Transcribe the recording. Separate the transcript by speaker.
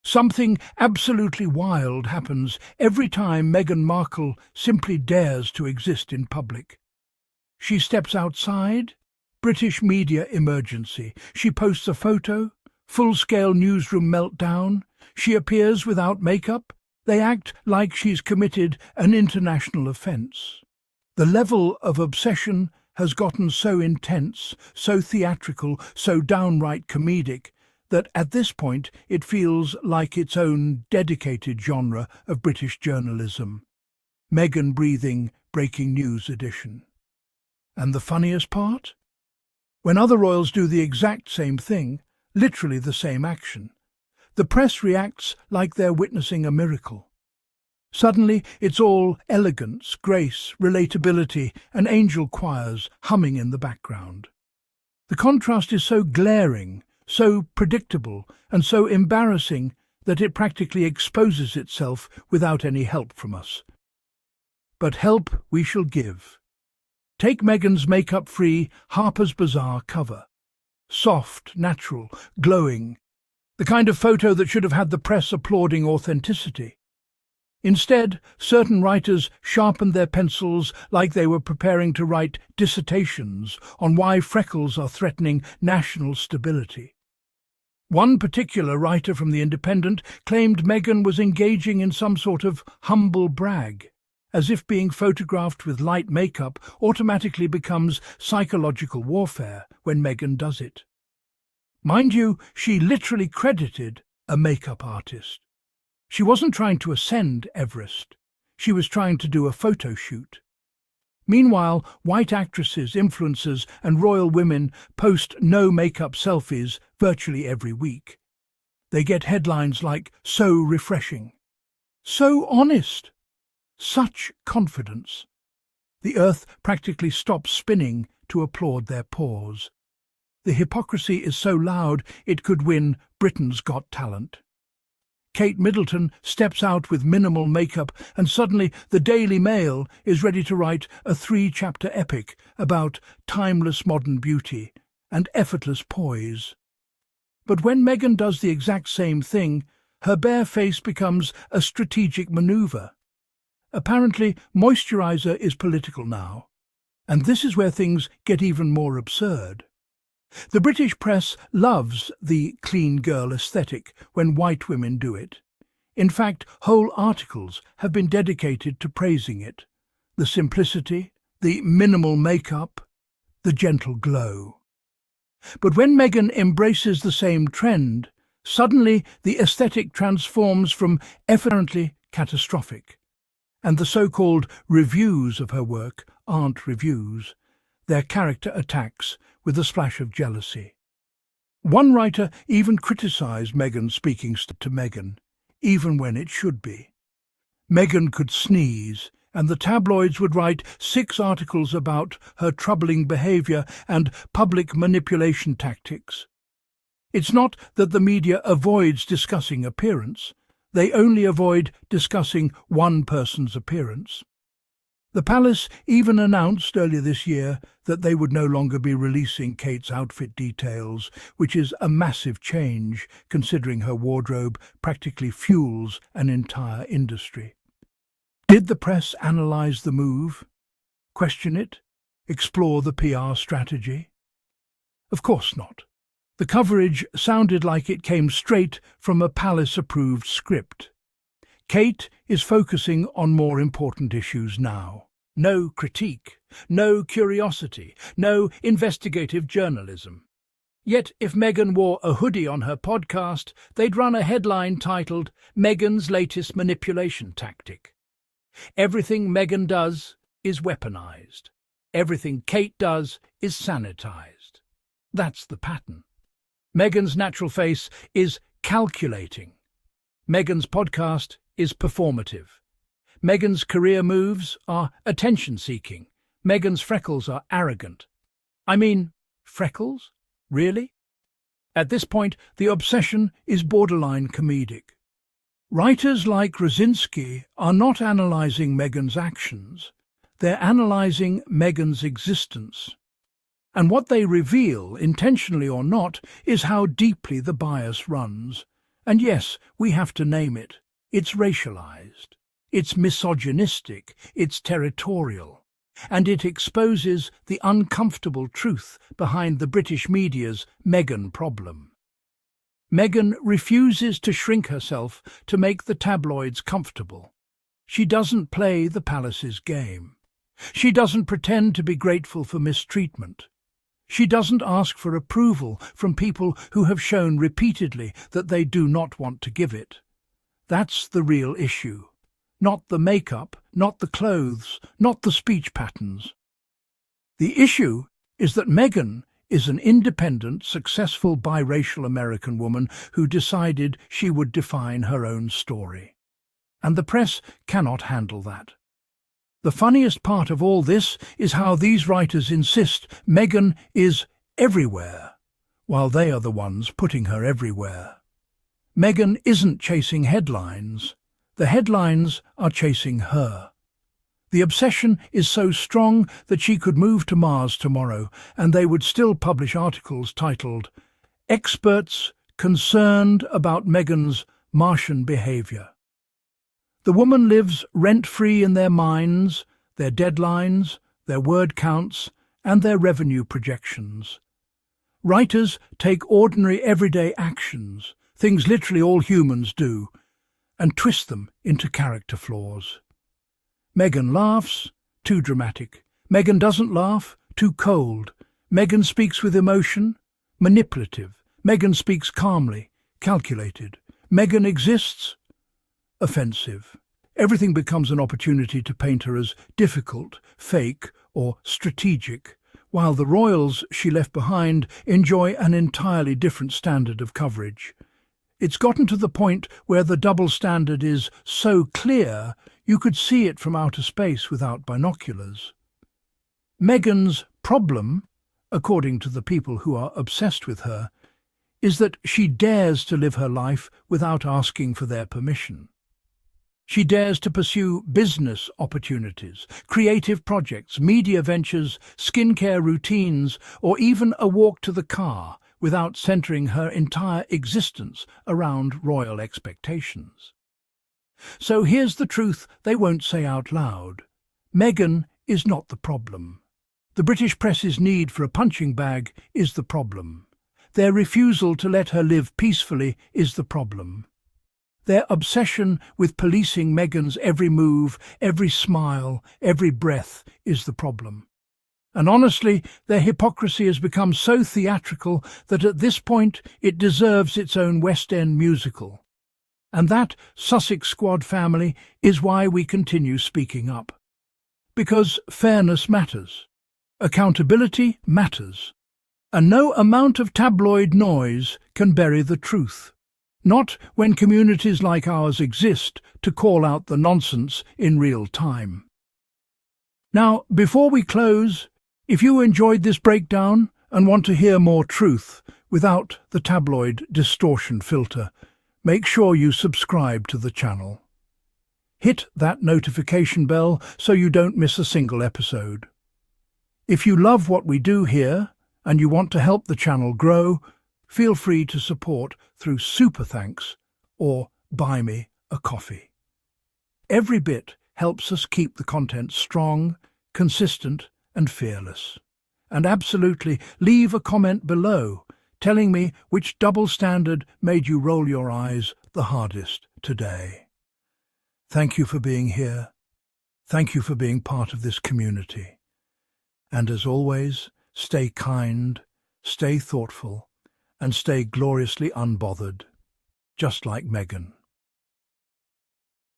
Speaker 1: Something absolutely wild happens every time Meghan Markle simply dares to exist in public. She steps outside, British media emergency. She posts a photo, full-scale newsroom meltdown. She appears without makeup. They act like she's committed an international offence. The level of obsession has gotten so intense, so theatrical, so downright comedic, that at this point it feels like its own dedicated genre of British journalism. Meghan breathing breaking news edition. And the funniest part? When other royals do the exact same thing, literally the same action, the press reacts like they're witnessing a miracle. Suddenly it's all elegance, grace, relatability, and angel choirs humming in the background. The contrast is so glaring, so predictable, and so embarrassing that it practically exposes itself without any help from us. But help we shall give. Take Meghan's makeup-free Harper's Bazaar cover. Soft, natural, glowing. The kind of photo that should have had the press applauding authenticity. Instead, certain writers sharpened their pencils like they were preparing to write dissertations on why freckles are threatening national stability. One particular writer from The Independent claimed Meghan was engaging in some sort of humble brag, as if being photographed with light makeup automatically becomes psychological warfare when Meghan does it. Mind you, she literally credited a makeup artist. She wasn't trying to ascend Everest. She was trying to do a photo shoot. Meanwhile, white actresses, influencers, and royal women post no-makeup selfies virtually every week. They get headlines like, "So refreshing," "So honest," "Such confidence." The earth practically stops spinning to applaud their pause. The hypocrisy is so loud it could win Britain's Got Talent. Kate Middleton steps out with minimal makeup, and suddenly the Daily Mail is ready to write a 3-chapter epic about timeless modern beauty and effortless poise. But when Meghan does the exact same thing, her bare face becomes a strategic maneuver. Apparently, moisturizer is political now, and this is where things get even more absurd. The British press loves the clean girl aesthetic when white women do it. In fact, whole articles have been dedicated to praising it. The simplicity, the minimal makeup, the gentle glow. But when Meghan embraces the same trend, suddenly the aesthetic transforms from effortlessly catastrophic. And the so-called reviews of her work aren't reviews. They're character attacks with a splash of jealousy. One writer even criticised Meghan speaking to Meghan, even when it should be. Meghan could sneeze, and the tabloids would write 6 articles about her troubling behaviour and public manipulation tactics. It's not that the media avoids discussing appearance. They only avoid discussing one person's appearance. The palace even announced earlier this year that they would no longer be releasing Kate's outfit details, which is a massive change considering her wardrobe practically fuels an entire industry. Did the press analyse the move? Question it? Explore the PR strategy? Of course not. The coverage sounded like it came straight from a palace-approved script. Kate is focusing on more important issues now. No critique, no curiosity, no investigative journalism. Yet if Meghan wore a hoodie on her podcast, they'd run a headline titled, "Meghan's Latest Manipulation Tactic." Everything Meghan does is weaponized. Everything Kate does is sanitized. That's the pattern. Meghan's natural face is calculating. Meghan's podcast is performative. Meghan's career moves are attention-seeking. Meghan's freckles are arrogant. I mean, freckles? Really? At this point, the obsession is borderline comedic. Writers like Rosinski are not analysing Meghan's actions. They're analysing Meghan's existence. And what they reveal, intentionally or not, is how deeply the bias runs. And yes, we have to name it. It's racialized. It's misogynistic. It's territorial. And it exposes the uncomfortable truth behind the British media's Meghan problem. Meghan refuses to shrink herself to make the tabloids comfortable. She doesn't play the palace's game. She doesn't pretend to be grateful for mistreatment. She doesn't ask for approval from people who have shown repeatedly that they do not want to give it. That's the real issue. Not the makeup, not the clothes, not the speech patterns. The issue is that Meghan is an independent, successful biracial American woman who decided she would define her own story. And the press cannot handle that. The funniest part of all this is how these writers insist Meghan is everywhere, while they are the ones putting her everywhere. Meghan isn't chasing headlines. The headlines are chasing her. The obsession is so strong that she could move to Mars tomorrow and they would still publish articles titled "Experts Concerned About Meghan's Martian Behavior." The woman lives rent-free in their minds, their deadlines, their word counts, and their revenue projections. Writers take ordinary everyday actions, things literally all humans do, and twist them into character flaws. Meghan laughs, too dramatic. Meghan doesn't laugh, too cold. Meghan speaks with emotion, manipulative. Meghan speaks calmly, calculated. Meghan exists, offensive. Everything becomes an opportunity to paint her as difficult, fake, or strategic, while the royals she left behind enjoy an entirely different standard of coverage. It's gotten to the point where the double standard is so clear you could see it from outer space without binoculars. Meghan's problem, according to the people who are obsessed with her, is that she dares to live her life without asking for their permission. She dares to pursue business opportunities, creative projects, media ventures, skincare routines, or even a walk to the car without centering her entire existence around royal expectations. So here's the truth they won't say out loud. Meghan is not the problem. The British press's need for a punching bag is the problem. Their refusal to let her live peacefully is the problem. Their obsession with policing Meghan's every move, every smile, every breath is the problem. And honestly, their hypocrisy has become so theatrical that at this point it deserves its own West End musical. And that, Sussex Squad family, is why we continue speaking up. Because fairness matters. Accountability matters. And no amount of tabloid noise can bury the truth. Not when communities like ours exist to call out the nonsense in real time. Now, before we close, if you enjoyed this breakdown and want to hear more truth without the tabloid distortion filter, make sure you subscribe to the channel. Hit that notification bell so you don't miss a single episode. If you love what we do here and you want to help the channel grow, feel free to support through Super Thanks or Buy Me a Coffee. Every bit helps us keep the content strong, consistent and fearless. And absolutely leave a comment below telling me which double standard made you roll your eyes the hardest today. Thank you for being here. Thank you for being part of this community. And as always, stay kind, stay thoughtful, and stay gloriously unbothered, just like Meghan.